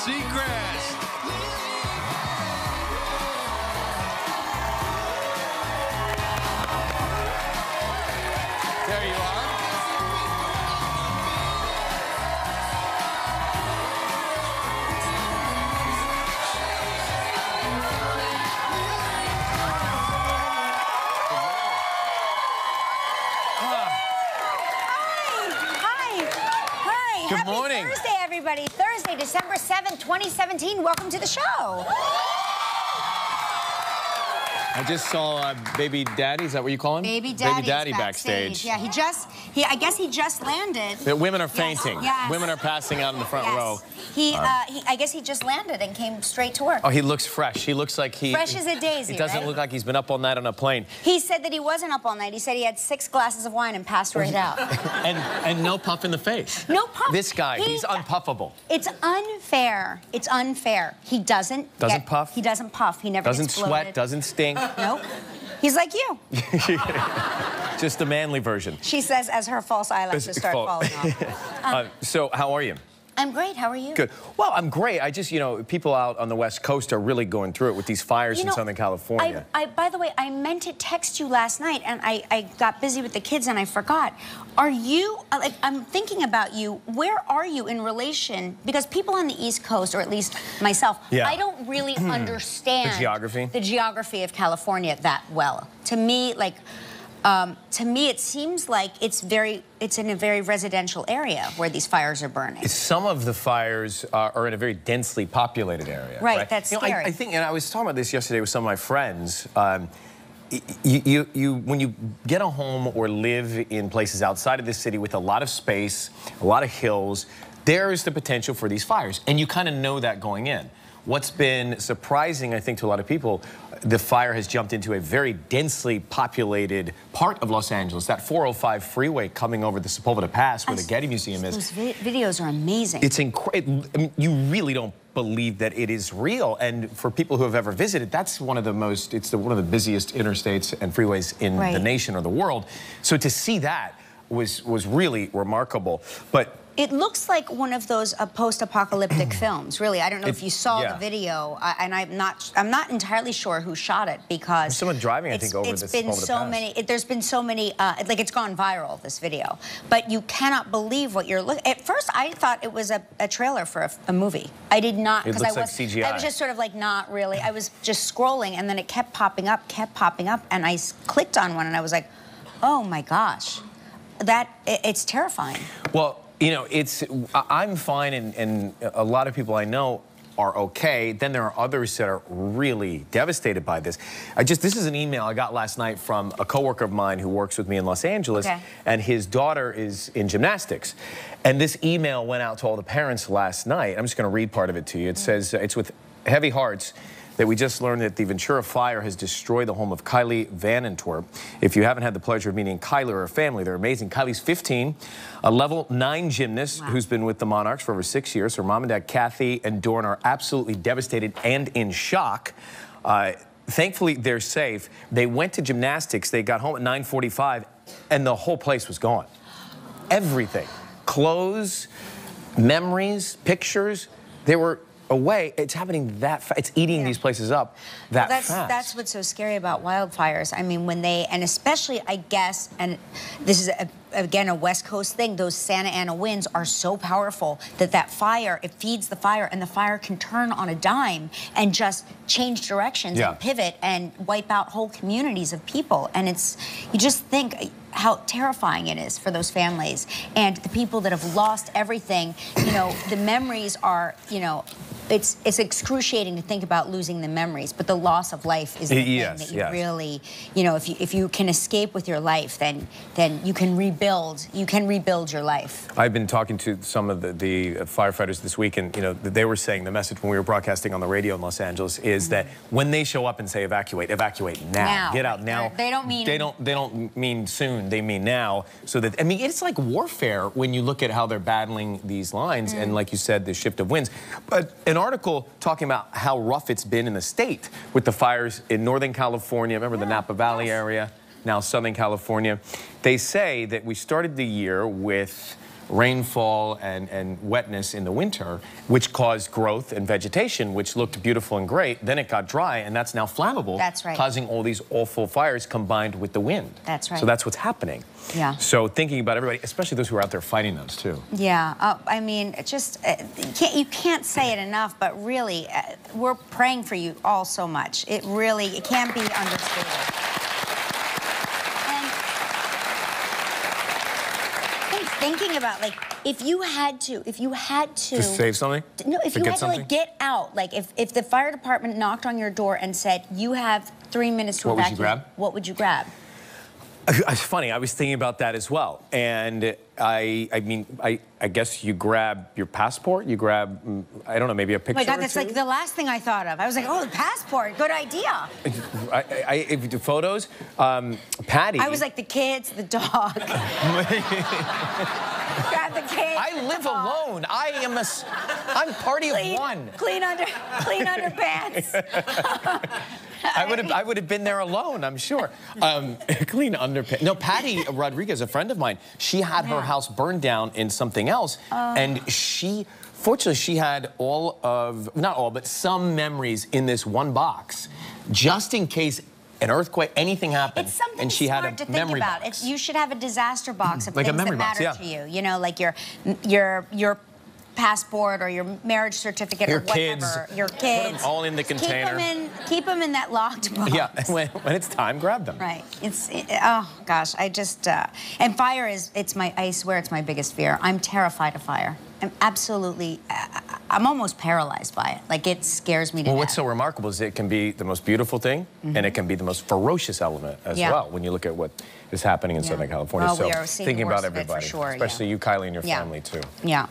Seacrest. There you are. Good morning. Happy Thursday, everybody. Thursday, December 7th, 2017. Welcome to the show. I just saw Baby Daddy. Is that what you call him? Baby Daddy backstage. Yeah, I guess he just landed. The women are fainting. Yes. Women are passing out in the front row. I guess he just landed and came straight to work. Oh, he looks fresh. He looks like he... Fresh as a daisy, He doesn't look like he's been up all night on a plane. He said that he wasn't up all night. He said he had 6 glasses of wine and passed right out. and no puff in the face. No puff. This guy, he's unpuffable. It's unfair. It's unfair. He doesn't puff. He doesn't puff. He never doesn't gets bloated. sweat, doesn't stink. Nope. He's like you. Just the manly version. She says as her false eyelashes start falling off. So, how are you? I'm great. How are you? Good. Well, I'm great. I just, people out on the West Coast are really going through it with these fires in Southern California. By the way, I meant to text you last night, and I got busy with the kids, and I forgot. Are you, I'm thinking about you. Where are you in relation? Because people on the East Coast, or at least myself, I don't really understand the geography of California that well. To me, it seems like it's in a very residential area where these fires are burning. Some of the fires are in a very densely populated area. Right, that's scary. I think, and I was talking about this yesterday with some of my friends. When you get a home or live in places outside of the city with a lot of space, a lot of hills, there is the potential for these fires, and you kind of know that going in. What's been surprising, I think, to a lot of people, the fire has jumped into a very densely populated part of Los Angeles, that 405 freeway coming over the Sepulveda Pass where the Getty Museum is. Those videos are amazing. It's incredible. I mean, you really don't believe that it is real. And for people who have ever visited, that's one of the most, one of the busiest interstates and freeways in the nation or the world. So to see that was really remarkable. But it looks like one of those post-apocalyptic films, really. I don't know if you saw the video, and I'm not entirely sure who shot it because there's someone driving, I think, over this. There's been so many. Like it's gone viral, this video, but you cannot believe what you're looking. At first, I thought it was a trailer for a movie. I did not, because like CGI. I was just sort of like not really. I was just scrolling, and then it kept popping up, and I clicked on one, and I was like, oh my gosh, it's terrifying. Well, I'm fine, and a lot of people I know are okay. Then there are others that are really devastated by this. This is an email I got last night from a coworker of mine who works with me in Los Angeles, and his daughter is in gymnastics. And this email went out to all the parents last night. I'm just going to read part of it to you. It says, it's with heavy hearts that we just learned that the Ventura fire has destroyed the home of Kylie Vanentwerp. If you haven't had the pleasure of meeting Kylie or her family, they're amazing. Kylie's 15, a level 9 gymnast who's been with the Monarchs for over 6 years. Her mom and dad, Kathy and Dorn, are absolutely devastated and in shock. Thankfully, they're safe. They went to gymnastics. They got home at 9:45, and the whole place was gone. Everything. Clothes, memories, pictures, they were away. It's happening that fast. It's eating these places up that fast. That's what's so scary about wildfires. I mean, and especially, I guess, and this is again a West Coast thing, those Santa Ana winds are so powerful that fire, it feeds the fire, and the fire can turn on a dime and just change directions and pivot and wipe out whole communities of people. And you just think how terrifying it is for those families and the people that have lost everything. The memories are, it's excruciating to think about losing the memories, but the loss of life is the thing that you really, if you can escape with your life, then you can rebuild your life. I've been talking to some of the firefighters this week, and they were saying the message when we were broadcasting on the radio in Los Angeles is that when they show up and say evacuate now. Get out now. They don't mean soon. They mean now. So that, I mean, it's like warfare when you look at how they're battling these lines, and like you said, the shift of winds. But an article talking about how rough it's been in the state with the fires in Northern California. Remember the Napa Valley area? Now Southern California. They say that we started the year with rainfall and wetness in the winter, which caused growth and vegetation, which looked beautiful and great. Then it got dry, and that's now flammable. That's right. Causing all these awful fires combined with the wind. That's right. So that's what's happening. Yeah. So thinking about everybody, especially those who are out there fighting those too. Yeah. I mean, it just you can't say it enough, but really, we're praying for you all so much. It can't be understated. And thinking about, like, if you had to To save something? No, if you had to, something? like, get out, like, if the fire department knocked on your door and said, you have 3 minutes to evacuate. What would you grab? What would you grab? It's funny, I was thinking about that as well. And I guess you grab your passport, you grab, I don't know, maybe a picture Oh my God, or that's two? like the last thing I thought of. I was like, oh, the passport, good idea. The photos, Patty. I was like, the kids, the dog. Grab the kids. I live alone. I'm party of one. Clean underpants. I would have been there alone, I'm sure. Clean underpants. No, Patty Rodriguez, a friend of mine, she had her house burned down in something else, and fortunately, she had not all, but some memories in this one box, just in case an earthquake, anything happened. It's something and she smart had a to think memory about. box. You should have a disaster box of like things a memory that matter box, to you. You know, like your passport or your marriage certificate or whatever. Your kids. Put them all in the container. Keep them in that locked box. Yeah, when it's time, grab them. Right. Oh gosh, I just and fire I swear it's my biggest fear. I'm terrified of fire. I'm almost paralyzed by it. Like, it scares me to death. Well, what's so remarkable is it can be the most beautiful thing, and it can be the most ferocious element as well when you look at what is happening in Southern California. Oh, so we are seeing thinking the worst about of it for everybody, sure, especially you, Kylie, and your family too. Yeah.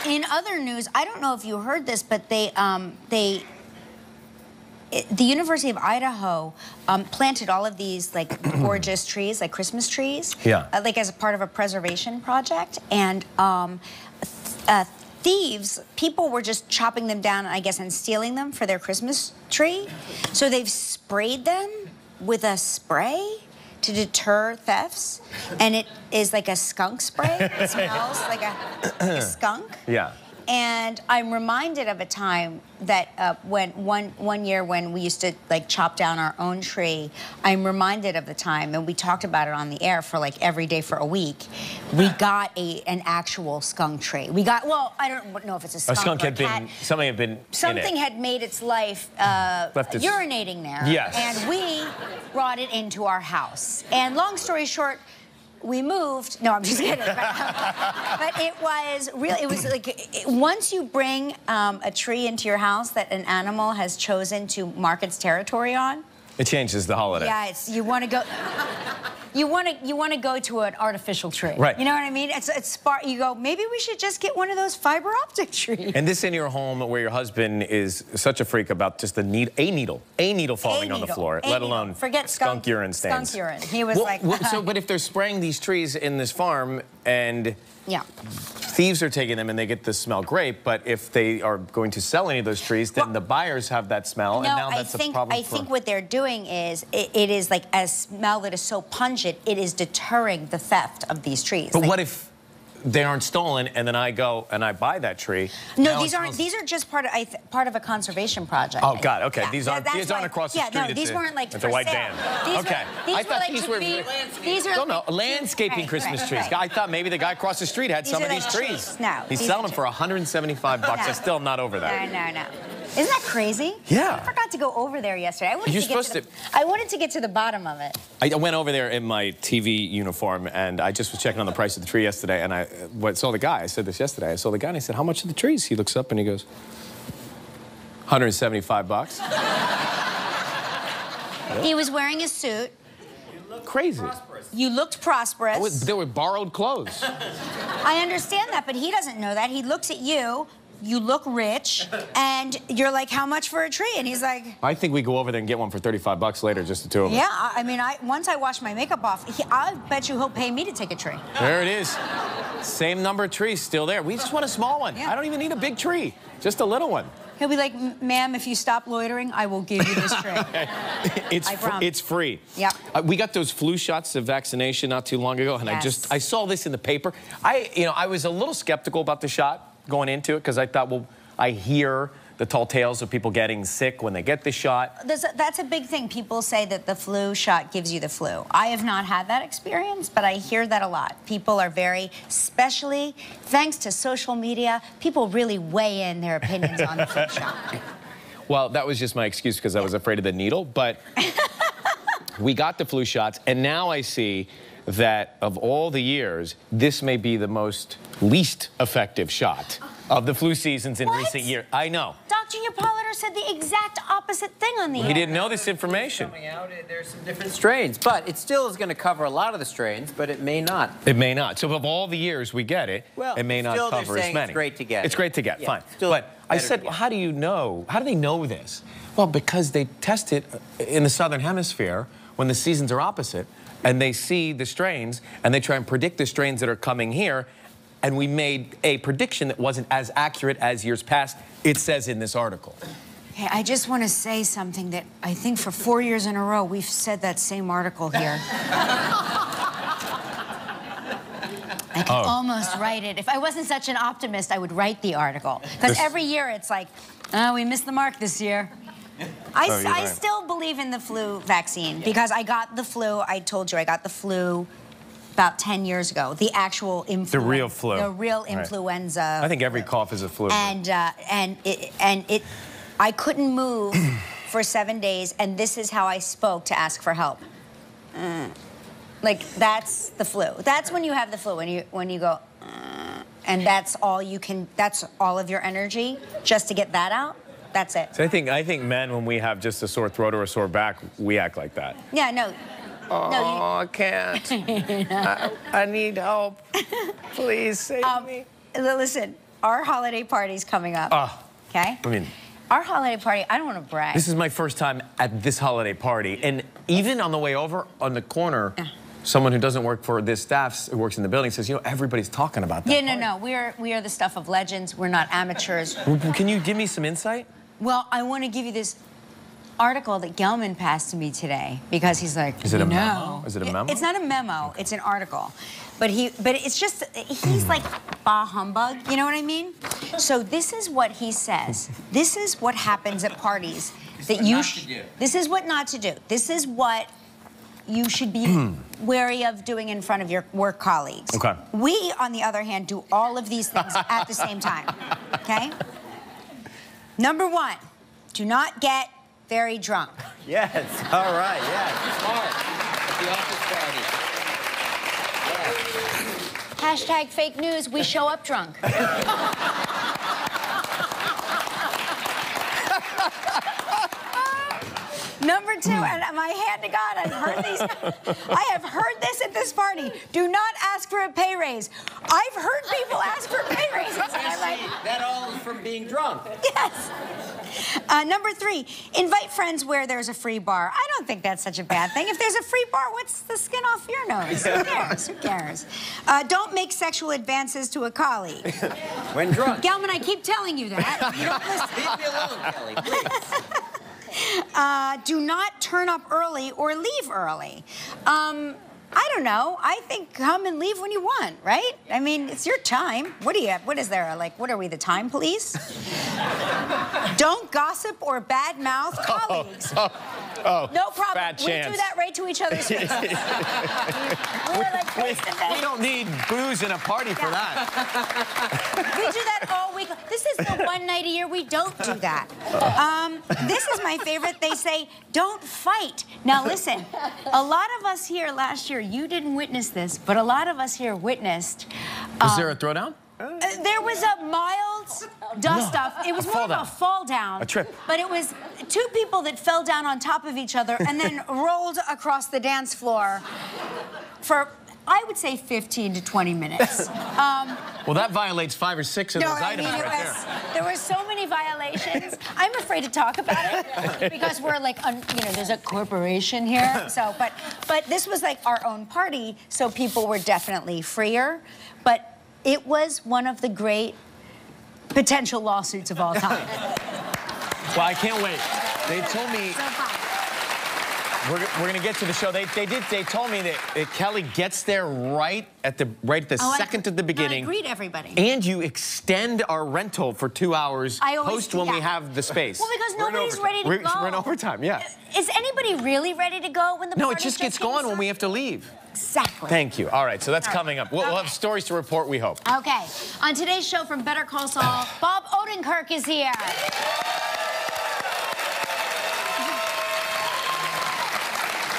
In other news, I don't know if you heard this, but the University of Idaho planted all of these, like, gorgeous trees, like Christmas trees, like as a part of a preservation project. And people were just chopping them down, I guess, and stealing them for their Christmas tree. So they've sprayed them with a spray to deter thefts, and it is like a skunk spray. It smells like a skunk. Yeah. And I'm reminded of a time that when one year when we used to, like, chop down our own tree, I'm reminded of the time, and we talked about it on the air for, like, every day for a week. We got an actual skunk tree. Well, I don't know if it's a skunk. A skunk or something had made its life urinating there. Yes. And we brought it into our house. And long story short, we moved. No, I'm just kidding. But it was really, it was like, once you bring a tree into your house that an animal has chosen to mark its territory on, it changes the holiday. Yeah, you want to go. You want to go to an artificial tree. Right. You know what I mean? You go, maybe we should just get one of those fiber optic trees. And this in your home where your husband is such a freak about just a needle falling on the floor, let alone forget skunk urine stains. Skunk urine. He was like. But if they're spraying these trees in this farm and thieves are taking them and they get the smell, great. But if they are going to sell any of those trees, then the buyers have that smell, and now that's a problem. I think what they're doing is it is like a smell that is so pungent, it is deterring the theft of these trees. But what if they aren't stolen, and then I go and I buy that tree? No, these aren't. These are just part of a conservation project. Oh God, okay. Yeah. These aren't across the street. Yeah, no, these weren't like it's a white van. Okay, I thought these were landscaping Christmas trees. I thought maybe the guy across the street had some of these trees. No, he's selling them for $175. I'm still not over that. No. Isn't that crazy? Yeah. I forgot to go over there yesterday. I wanted to get to the bottom of it. I went over there in my TV uniform, and I just was checking on the price of the tree yesterday, and I saw the guy. I said this yesterday. I saw the guy, and I said, how much are the trees? He looks up, and he goes, $175. He was wearing a suit. Crazy. You looked prosperous. They were borrowed clothes. I understand that, but he doesn't know that. He looks at you. You look rich, and you're like, how much for a tree? And he's like... I think we go over there and get one for $35 later, just the two of us. Yeah, I mean, once I wash my makeup off, I bet you he'll pay me to take a tree. There it is. Same number of trees still there. We just want a small one. Yeah. I don't even need a big tree, just a little one. He'll be like, ma'am, if you stop loitering, I will give you this tray. It's free. Yep. We got those flu shots of vaccination not too long ago, and I saw this in the paper. I was a little skeptical about the shot going into it because I thought, well, I hear the tall tales of people getting sick when they get the shot. That's a big thing. People say that the flu shot gives you the flu. I have not had that experience, but I hear that a lot. People are very, especially thanks to social media, people really weigh in their opinions on the flu shot. Well, that was just my excuse because I was afraid of the needle, but we got the flu shots, and now I see that of all the years, this may be the least effective shot of the flu seasons in recent years. I know. Dr. Hippolyter said the exact opposite thing on the air. He didn't know this information. Coming out, there's some different strains, but it still is going to cover a lot of the strains, but it may not. It may not. So of all the years we get it, it may not cover as many. It's great to get. It's great to get, fine. Still but I said, well, how do you know? How do they know this? Well, because they test it in the Southern Hemisphere when the seasons are opposite, and they see the strains, and they try and predict the strains that are coming here, and we made a prediction that wasn't as accurate as years past, it says in this article. Hey, I just want to say something that I think for 4 years in a row, we've said that same article here. I could almost write it. If I wasn't such an optimist, I would write the article. Because every year it's like, oh, we missed the mark this year. I still believe in the flu vaccine because I got the flu. I told you I got the flu about 10 years ago. The actual influenza. The real flu. The real influenza. I think every cough is a flu. And I couldn't move for 7 days, and this is how I spoke to ask for help. Like, that's the flu. That's when you have the flu, when you go, and that's all you can, that's all of your energy just to get that out. That's it. So I think men, when we have just a sore throat or a sore back, we act like that. Yeah, no. Oh, no, I can't. I need help. Please save me. Listen, our holiday party's coming up. Okay? I mean, our holiday party, I don't want to brag. this is my first time at this holiday party, and even on the way over, on the corner, someone who doesn't work for this staff, who works in the building, says, you know, everybody's talking about that. Yeah, no. We are the stuff of legends. We're not amateurs. Can you give me some insight? Well, I want to give you this article that Gelman passed to me today because he's like, is it a memo? Is it a memo? It's not a memo. It's an article. But it's just, he's like bah humbug, you know what I mean? So this is what he says. This is what happens at parties that you this is what not to do. This is what you should be wary of doing in front of your work colleagues. Okay. We, on the other hand, do all of these things at the same time, okay? Number one, do not get very drunk. Yes, all right, yeah, smart. At the office party. Hashtag fake news, we show up drunk. Number two, and my hand to God, I have heard this at this party. Do not ask for a pay raise. I've heard people ask for pay raises. And I'm like, that all is from being drunk. Yes. Number three, invite friends where there's a free bar. I don't think that's such a bad thing. If there's a free bar, what's the skin off your nose? Who cares? Who cares? Don't make sexual advances to a colleague. When drunk. Gelman, I keep telling you that. You don't listen. Leave me alone, Kelly, please. Do not turn up early or leave early. I don't know. I think come and leave when you want, right? I mean, it's your time. What is there? Like, what are we, the time police? Don't gossip or badmouth colleagues. No problem. Bad chance. We do that right to each other's faces. We're like face to face. We don't need booze in a party for that. We do that all week. This is the one night a year we don't do that. This is my favorite. They say, don't fight. Now listen, a lot of us here last year, you didn't witness this, but a lot of us here witnessed. Was there a throwdown? There was a mild dust-off. It was more of a fall down. A trip. But it was two people that fell down on top of each other and then rolled across the dance floor for, I would say, 15 to 20 minutes. Well, that violates 5 or 6 of those items right there. There were so many violations. I'm afraid to talk about it because we're like, you know, there's a corporation here. So, but this was like our own party, so people were definitely freer. But it was one of the great potential lawsuits of all time. Well, I can't wait. They told me So fun. we're gonna get to the show. They told me that Kelly gets there right at the second at the beginning. No, I greet everybody. And you extend our rental for 2 hours post when we have the space. Well, because nobody's ready to go. We're in overtime, yeah. Is anybody really ready to go when the No, it just gets going when we have to leave. Exactly. Thank you. All right, so that's coming up. We'll have stories to report, we hope. Okay. On today's show from Better Call Saul, Bob Odenkirk is here.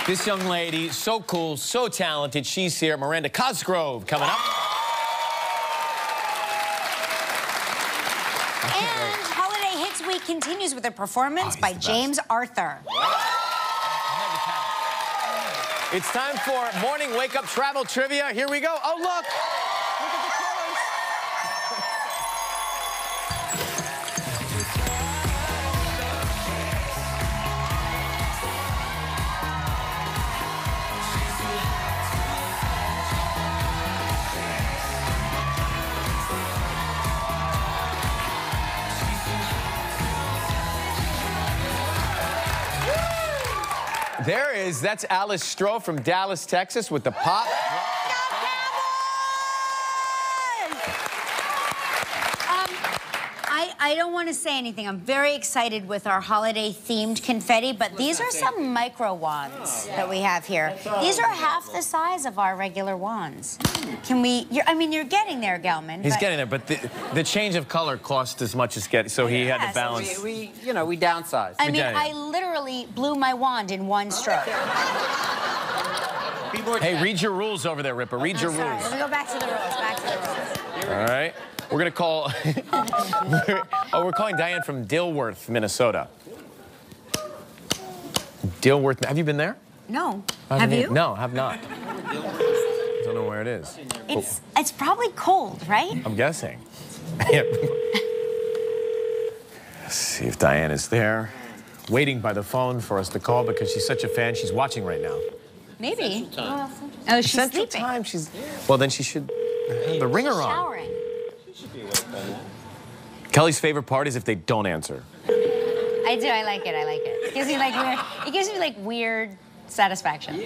This young lady, so cool, so talented. She's here. Miranda Cosgrove coming up. And Holiday Hits Week continues with a performance by James Arthur. It's time for morning wake-up travel trivia. Here we go. Oh, look. Look at the colors. There is, that's Alice Stroh from Dallas, Texas with the pop. I don't want to say anything. I'm very excited with our holiday-themed confetti, but these are some micro wands that we have here. These are half the size of our regular wands. Can we? I mean, you're getting there, Gelman. He's getting there, but the change of color cost as much as getting, so he had to balance. We downsized. I mean, I literally blew my wand in one stroke. Hey, read your rules over there, Ripper. Read your rules. Let me go back to the rules. Back to the rules. All right. We're going to call... we're calling Diane from Dilworth, Minnesota. Dilworth. Have you been there? No. Have you? No, have not. Don't know where it is. It's probably cold, right? I'm guessing. Let's see if Diane is there. Waiting by the phone for us to call because she's such a fan. She's watching right now. Maybe. Oh, she's Central sleeping. Time. Well, then she should have the ringer on. Showering. Kelly's favorite part is if they don't answer. I do. I like it. I like it. It gives me like weird. It gives me like weird satisfaction.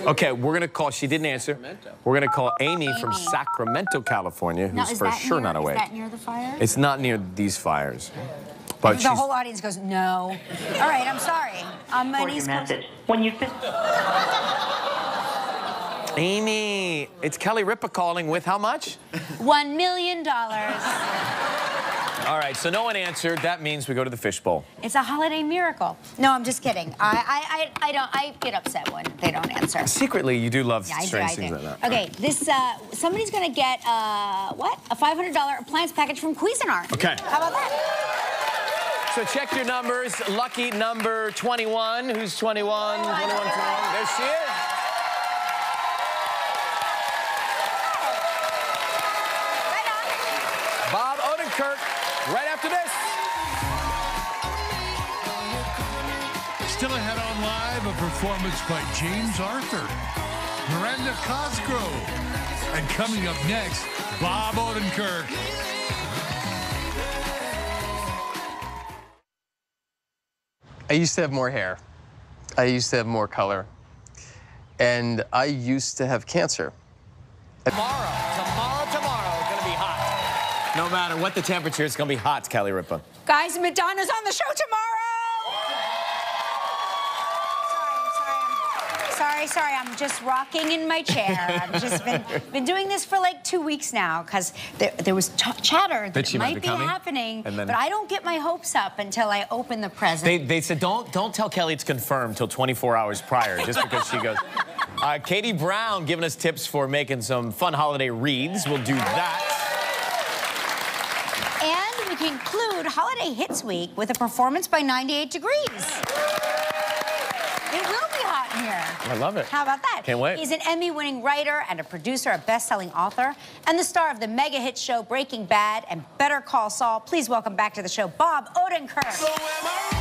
Okay, we're gonna call. She didn't answer. We're gonna call Amy from Sacramento, California, who's for sure not awake. Is that near the fire? It's not near these fires. But the whole audience goes, no. All right, I'm sorry. I'm an East Coast. When you fit. Amy, it's Kelly Ripa calling with how much? $1 million. All right, so no one answered. That means we go to the fishbowl. It's a holiday miracle. No, I'm just kidding. I get upset when they don't answer. Secretly, you do love Yeah, strange I things do. like that. Okay, this somebody's gonna get what? A $500 appliance package from Cuisinart. Okay. How about that? So check your numbers. Lucky number 21. Who's 21? 21. There she is. Bob Odenkirk, right after this. Still ahead on Live, a performance by James Arthur, Miranda Cosgrove, and coming up next, Bob Odenkirk. I used to have more hair. I used to have more color. And I used to have cancer. Tomorrow, gonna be hot. No matter what the temperature, it's gonna be hot, Kelly Ripa. Guys, Madonna's on the show tomorrow. Sorry, I'm just rocking in my chair. I've just been doing this for like 2 weeks now because there was chatter that it might be happening, but I don't get my hopes up until I open the present. They said don't tell Kelly it's confirmed till 24 hours prior, just because she goes. Katie Brown giving us tips for making some fun holiday wreaths. We'll do that. And we conclude Holiday Hits Week with a performance by 98 Degrees. It will be hot in here. I love it. How about that? Can't wait. He's an Emmy-winning writer and a producer, a best-selling author, and the star of the mega hit show Breaking Bad and Better Call Saul. Please welcome back to the show, Bob Odenkirk. So am I.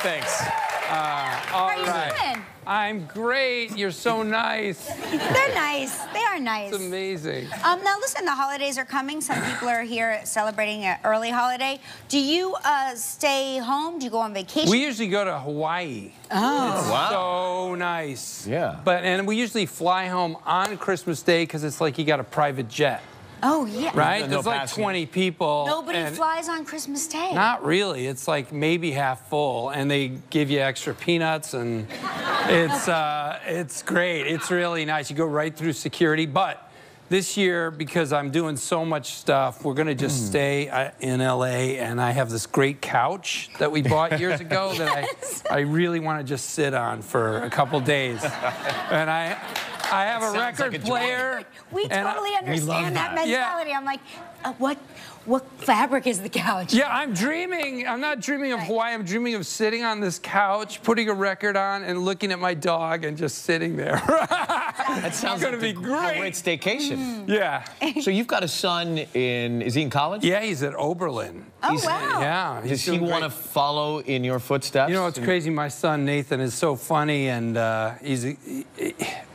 thinks. All How are you right. doing? I'm great. You're so nice. They're nice. They are nice. It's amazing. Now, listen, the holidays are coming. Some people are here celebrating an early holiday. Do you stay home? Do you go on vacation? We usually go to Hawaii. Oh. It's Wow. so nice. Yeah. And we usually fly home on Christmas Day because it's like you got a private jet. Oh, yeah. Right? No There's like passengers. 20 people. Nobody and flies on Christmas Day. Not really. It's like maybe half full, and they give you extra peanuts, and it's great. It's really nice. You go right through security. But this year, because I'm doing so much stuff, we're going to just stay in L.A., and I have this great couch that we bought years ago that I really want to just sit on for a couple days. And I have a record like a player. We totally understand that mentality. Yeah. I'm like, what fabric is the couch? Yeah, I'm dreaming. I'm not dreaming of Hawaii. I'm dreaming of sitting on this couch, putting a record on, and looking at my dog and just sitting there. That sounds gonna like be a great. great staycation. Yeah. So you've got a son is he in college? Yeah, he's at Oberlin. Oh, wow. Yeah. Does he want to follow in your footsteps? You know, it's crazy. My son, Nathan, is so funny, and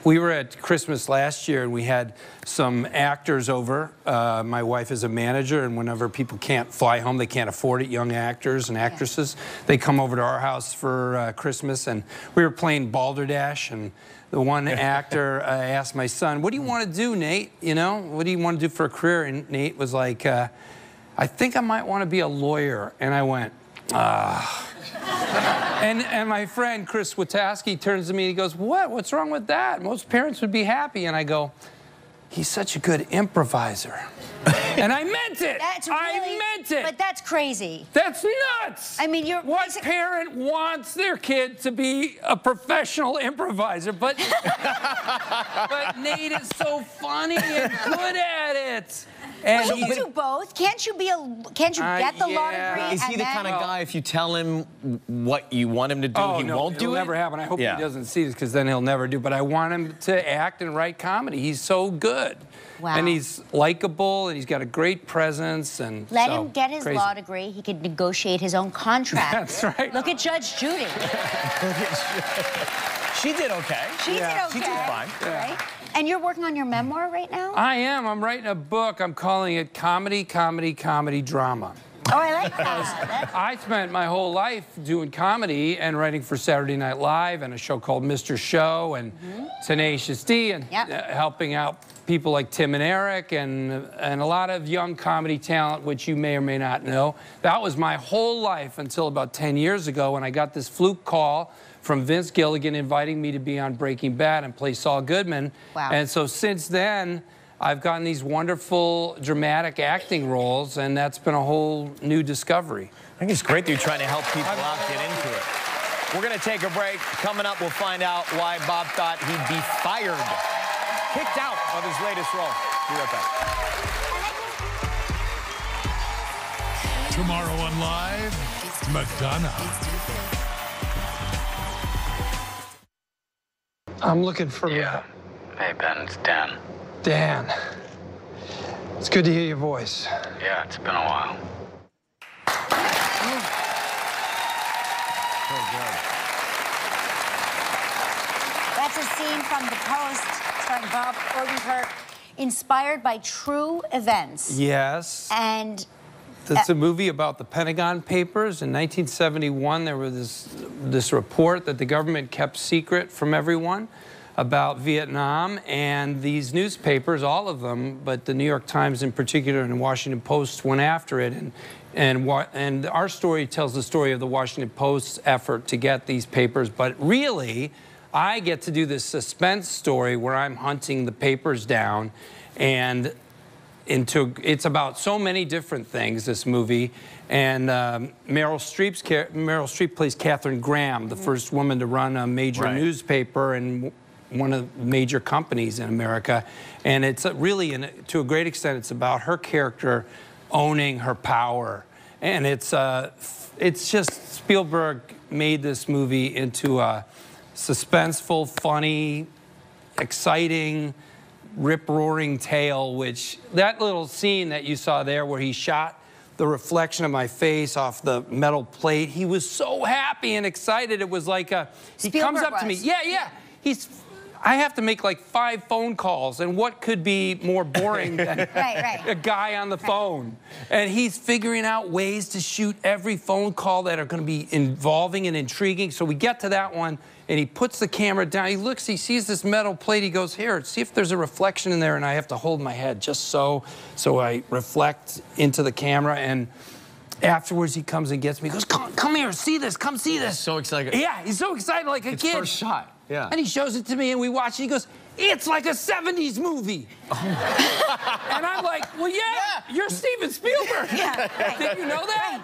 we were at Christmas last year, and we had some actors over. My wife is a manager, and whenever people can't fly home, they can't afford it, young actors and actresses, they come over to our house for Christmas, and we were playing Balderdash, and the one actor asked my son, "What do you want to do, Nate? You know, what do you want to do for a career?" And Nate was like, "I think I might want to be a lawyer." And I went, And my friend Chris Witaski turns to me and he goes, What's wrong with that? Most parents would be happy. And I go, he's such a good improviser. And I meant it. I meant it. But that's crazy. That's nuts. I mean, what parent wants their kid to be a professional improviser? But Nate is so funny and good at it. And Well, you can do both. Can't you get the law degree? Is he the kind of guy, if you tell him what you want him to do, he won't do it'll it? never happen. I hope he doesn't see this, because then he'll never do. But I want him to act and write comedy. He's so good. Wow. And he's likable, and he's got a great presence. And Let him get his law degree. He could negotiate his own contract. That's right. Look at Judge Judy. She did okay. She did okay. She did fine. Right? And you're working on your memoir right now? I am. I'm writing a book. I'm calling it Comedy, Comedy, Comedy, Drama. Oh, I like that. I spent my whole life doing comedy and writing for Saturday Night Live and a show called Mr. Show and Tenacious D and helping out people like Tim and Eric and a lot of young comedy talent, which you may or may not know. That was my whole life until about 10 years ago when I got this fluke call from Vince Gilligan inviting me to be on Breaking Bad and play Saul Goodman. Wow. And so since then, I've gotten these wonderful dramatic acting roles, and that's been a whole new discovery. I think it's great that you're trying to help people out get into it. We're going to take a break. Coming up, we'll find out why Bob thought he'd be fired, kicked out of his latest role. Be right back. Tomorrow on Live, Madonna. I'm looking for... Yeah. Hey, Ben, it's Dan. Dan. It's good to hear your voice. Yeah, it's been a while. That's a scene from The Post starring Bob Odenkirk, inspired by true events. Yes. And it's a movie about the Pentagon Papers. In 1971, there was this report that the government kept secret from everyone about Vietnam, and these newspapers, all of them, but the New York Times in particular and the Washington Post went after it. And our story tells the story of the Washington Post's effort to get these papers, but really, I get to do this suspense story where I'm hunting the papers down, and it's about so many different things, this movie. And Meryl Streep plays Katharine Graham, the first woman to run a major newspaper and one of the major companies in America. And it's really, to a great extent, it's about her character owning her power. And it's just, Spielberg made this movie into a suspenseful, funny, exciting, rip-roaring tale, which that little scene that you saw there where he shot the reflection of my face off the metal plate. He was so happy and excited. It was like he comes up to me. Yeah. I have to make like 5 phone calls, and what could be more boring than a guy on the phone? And he's figuring out ways to shoot every phone call that are going to be involving and intriguing. So we get to that one, and he puts the camera down. He looks, he sees this metal plate. He goes, here, see if there's a reflection in there. And I have to hold my head just so I reflect into the camera. And afterwards, he comes and gets me. He goes, come here, see this, come see this. So excited. Yeah, he's so excited like a kid. First shot. Yeah. And he shows it to me, and we watch it. He goes, it's like a 70s movie. And I'm like, well, yeah. You're Steven Spielberg. Did you know that?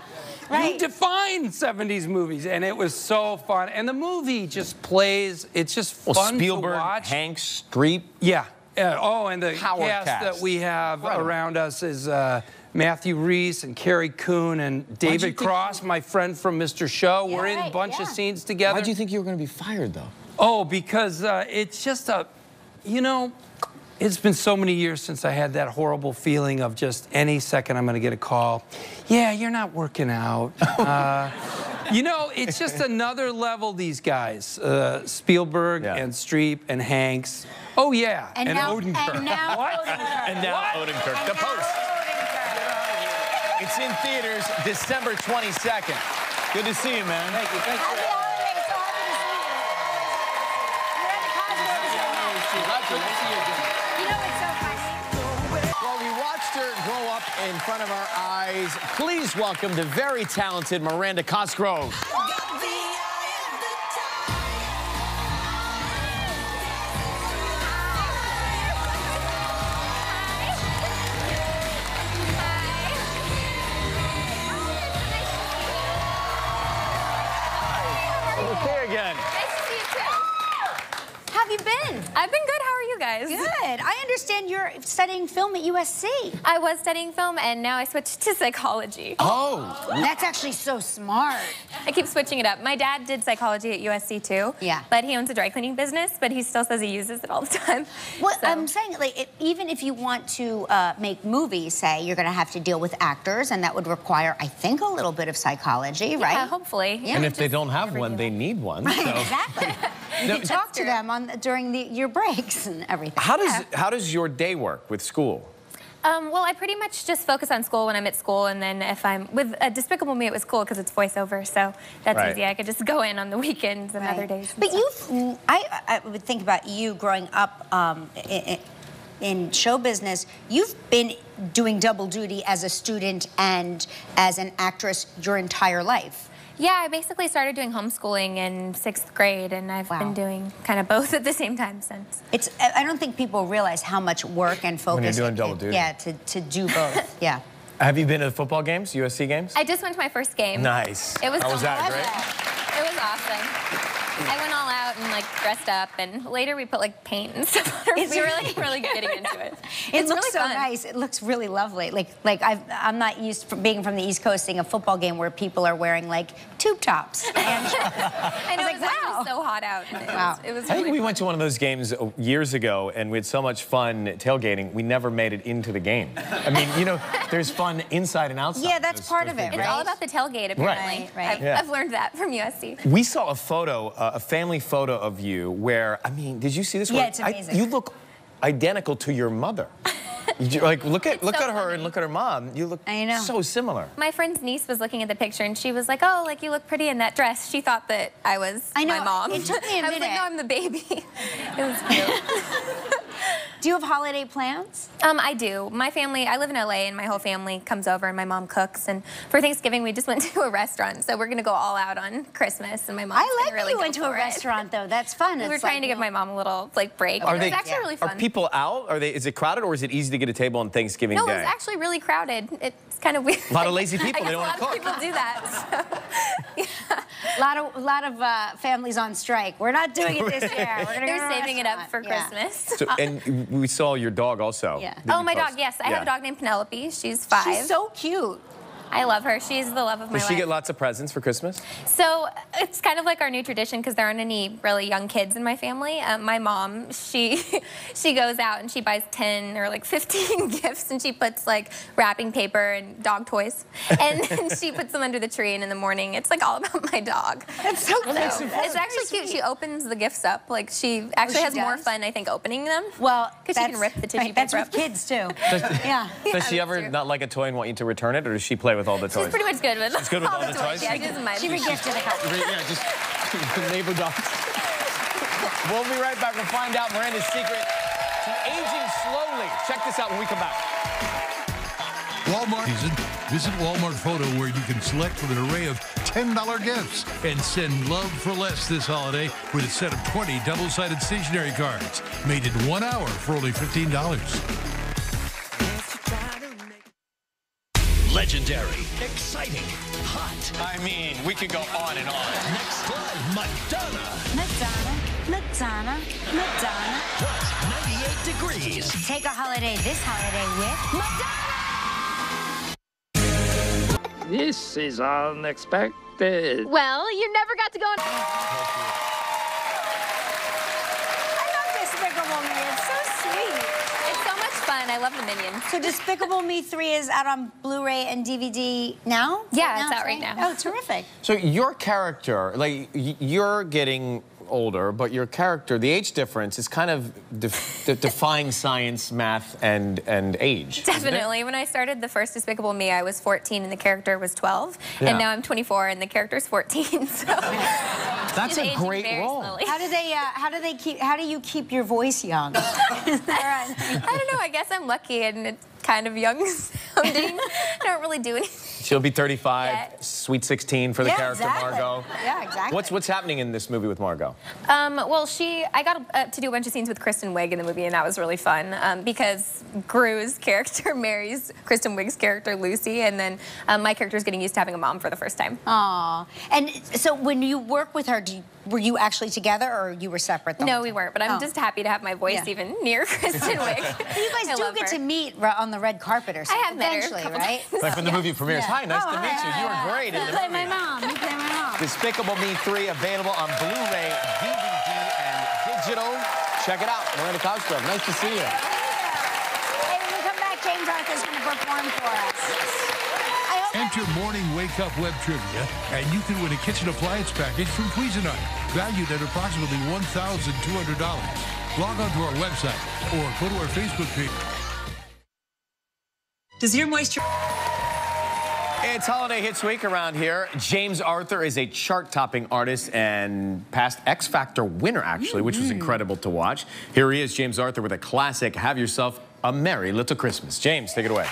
Right. You define 70s movies, and it was so fun. And the movie just plays. It's just fun Spielberg, to watch. Hanks, Streep. Yeah. And the Power cast that we have Incredible. around us is Matthew Reese and Carrie Coon and David Cross, my friend from Mr. Show. We're in a bunch of scenes together. Why do you think you were going to be fired, though? Oh, because it's just it's been so many years since I had that horrible feeling of just any second I'm going to get a call. Yeah, you're not working out. It's just another level, these guys. Spielberg and Streep and Hanks. Oh, yeah. And now Odenkirk. And now Odenkirk. And now Odenkirk. The Post. It's in theaters December 22nd. Good to see you, man. Thank you. Thank you. Happy holidays. So happy to see you. Miranda Cosgrove is your name. Good to see you again. You know what's so funny? Well, we watched her grow up in front of our eyes. Please welcome the very talented Miranda Cosgrove. Okay again. Nice to see you too. How have you been? I've been good. How are you guys? Good. I understand you're studying film at USC. I was studying film, and now I switched to psychology. Oh. That's actually so smart. I keep switching it up. My dad did psychology at USC too. Yeah. But he owns a dry cleaning business, but he still says he uses it all the time. Well, So- I'm saying, like, even if you want to make movies, say, you're going to have to deal with actors, and that would require, I think, a little bit of psychology, right? Yeah, hopefully. Yeah. And if they don't have one, they need one. Right, So. exactly. You can talk to them during your breaks and everything. How does your day work with school? Well, I pretty much just focus on school when I'm at school, and then if I'm with Despicable Me, it was cool because it's voiceover, so that's Right. easy. I could just go in on the weekends and other days. But I would think about you growing up in show business. You've been doing double duty as a student and as an actress your entire life. Yeah, I basically started doing homeschooling in 6th grade, and I've been doing kind of both at the same time since. I don't think people realize how much work and focus. When you're doing double duty. Yeah, to do both. Yeah. Have you been to football games, USC games? I just went to my first game. Nice. It was How was so that? much Great? fun. It was awesome. I went all out and like dressed up, and later we put like paint and stuff on. We were really getting into it. It looks really so fun. nice. It looks really lovely. I'm not used to being from the East Coast, seeing a football game where people are wearing like tube tops. And I know, like, it was actually wow. so hot out. And Wow. It was I think really we fun. went to one of those games years ago, and we had so much fun tailgating, we never made it into the game. I mean, there's fun inside and outside. Yeah, that's part of it, It's right? all about the tailgate, apparently. Right. I've learned that from USC. We saw a photo, a family photo of you where, I mean, did you see this? Yeah, it's amazing. You look identical to your mother. Like, look at so her funny. and look at her mom. You look I know. so similar. My friend's niece was looking at the picture, and she was like, "Oh, like you look pretty in that dress." She thought that I was I know, my mom. it took me a I was like, minute. "No, I'm the baby." It was cute. Do you have holiday plans? I do. My family, I live in LA, and my whole family comes over, and my mom cooks. And for Thanksgiving, we just went to a restaurant, so we're gonna go all out on Christmas. And my mom's I like gonna really that you go went to a for it. restaurant, though. That's fun. We were It's trying like, to give my mom a little break. It was actually really fun. Are people out? Is it crowded, or is it easy to get a table on Thanksgiving No, Day? it was actually really crowded. It's kind of weird. A lot of lazy people, I they guess don't wanna a lot cook. of people do that. So. Yeah. A lot of families on strike. We're not doing it this year. We're gonna go They're to a saving it up for restaurant. Yeah. Christmas. So, and we saw your dog also. Yeah. that Oh, you my dog, posted. yes. I have a dog named Penelope. She's 5. She's so cute. I love her. She's the love of my life. Does she get lots of presents for Christmas? So it's kind of like our new tradition because there aren't any really young kids in my family. My mom, she goes out and she buys 10 or like 15 gifts and she puts like wrapping paper and dog toys. And then she puts them under the tree and in the morning it's like all about my dog. That's so cute. It's actually cute. She opens the gifts up. Like she actually has more fun, I think, opening them. Well, because she can rip the tissue paper That's up. with kids too. Yeah. Does she ever not like a toy and want you to return it, or does she play with all the toys? She's pretty much good with She's good with all the toys? Yeah, she doesn't mind. She regifted a couple. Yeah, just neighbor dogs. We'll be right back. We'll find out Miranda's secret to aging slowly. Check this out when we come back. Walmart season. Visit Walmart Photo where you can select from an array of $10 gifts and send love for less this holiday with a set of 20 double-sided stationery cards made in 1 hour for only $15. Legendary, exciting, hot. I mean, we could go on and on. Next live, Madonna. Madonna. Plus 98 degrees. Take a holiday this holiday with Madonna. This is unexpected. Well, you never got to go on. I love Despicable Me. It's so sweet. It's so much fun. I love the Minions. So Despicable Me 3 is out on Blu-ray and DVD now? Yeah, it's out right now. Oh, terrific. So your character, like, you're getting older, but your character, the age difference is kind of defying science, math, and age. Definitely. When I started the first Despicable Me, I was 14 and the character was 12. Yeah. And now I'm 24 and the character's 14. So That's a great role. How do you keep your voice young? I don't know. I guess I'm lucky and it's kind of young sounding. I don't really do anything. She'll be 35, Yeah. sweet 16 for the character exactly. Margot. Yeah, exactly. What's happening in this movie with Margot? Well, I got to do a bunch of scenes with Kristen Wiig in the movie, and that was really fun because Gru's character marries Kristen Wiig's character Lucy, and then my character's getting used to having a mom for the first time. Aw. And so when you work with her, were you actually together or you were separate? No, we weren't, but I'm just happy to have my voice even near Kristen Wiig. You guys do get to meet on the red carpet or something. I have met her eventually, a couple right? times. Like when the movie premieres. Yeah. Hi, nice to meet you. You were great in the You play movie. my mom. You play my mom. Despicable Me 3 available on Blu-ray, DVD, and digital. Check it out. Miranda Cosgrove, nice to see you. Hey, when we come back, James Arthur's going to perform for us. Enter Morning Wake Up Web Trivia, and you can win a kitchen appliance package from Cuisinart, valued at approximately $1,200. Log on to our website or go to our Facebook page. Does your moisture... It's Holiday Hits Week around here. James Arthur is a chart-topping artist and past X Factor winner, actually, which was incredible to watch. Here he is, James Arthur, with a classic, Have Yourself a Merry Little Christmas. James, take it away.